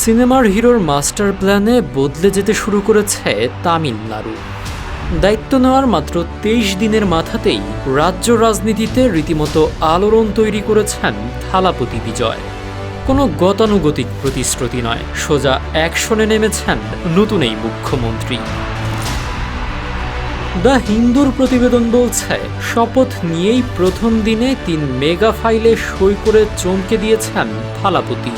সিনেমার হিরোর মাস্টার প্ল্যানে বদলে যেতে শুরু করেছে তামিলনাড়ু। দায়িত্ব নেওয়ার মাত্র ২৩ দিনের মাথাতেই রাজ্য রাজনীতিতে রীতিমতো আলোড়ন তৈরি করেছেন থালাপতি বিজয়। কোনো গতানুগতিক প্রতিশ্রুতি নয়, সোজা অ্যাকশনে নেমেছেন নতুন এই মুখ্যমন্ত্রী। দ্য হিন্দুর প্রতিবেদন বলছে, শপথ নিয়েই প্রথম দিনে ৩ মেগা ফাইলে সই করে চমকে দিয়েছেন থালাপতি।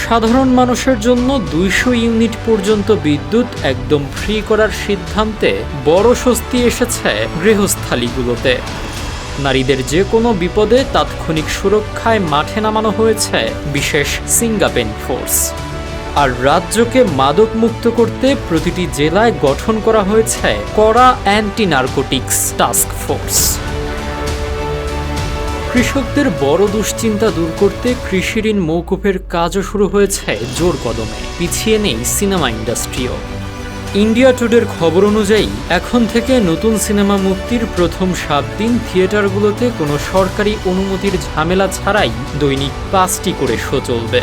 সাধারণ মানুষের জন্য ২০০ ইউনিট পর্যন্ত বিদ্যুৎ একদম ফ্রি করার সিদ্ধান্তে বড় স্বস্তি এসেছে গৃহস্থালিগুলোতে। নারীদের যে কোনো বিপদে তাৎক্ষণিক সুরক্ষায় মাঠে নামানো হয়েছে বিশেষ সিঙ্গাপেন ফোর্স। আর রাজ্যকে মাদক মুক্ত করতে প্রতিটি জেলায় গঠন করা হয়েছে কড়া অ্যান্টি নার্কোটিক্স টাস্ক ফোর্স। কৃষকদের বড় দুশ্চিন্তা দূর করতে কৃষি ঋণ মওকুফের কাজও শুরু হয়েছে জোর কদমে। পিছিয়ে নেই সিনেমা ইন্ডাস্ট্রিও। ইন্ডিয়া টুডের খবর অনুযায়ী এখন থেকে নতুন সিনেমা মুক্তির প্রথম ৭ দিন থিয়েটারগুলোতে কোনো সরকারি অনুমতির ঝামেলা ছাড়াই দৈনিক ৫টি করে শো চলবে।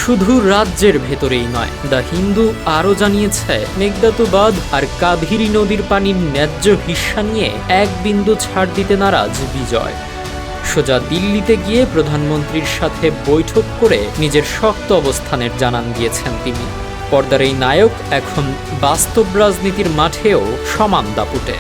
শুধু রাজ্যের ভেতরেই নয়, দ্য হিন্দু আরও জানিয়েছে, মেঘদাতু বাঁধ আর কাবেরী নদীর পানির ন্যায্য হিস্সা নিয়ে এক বিন্দু ছাড় দিতে নারাজ বিজয়। সোজা দিল্লিতে গিয়ে প্রধানমন্ত্রীর সাথে বৈঠক করে নিজের শক্ত অবস্থানের জানান দিয়েছেন তিনি। পর্দার এই নায়ক এখন বাস্তব রাজনীতির মাঠেও সমান দাপুটে।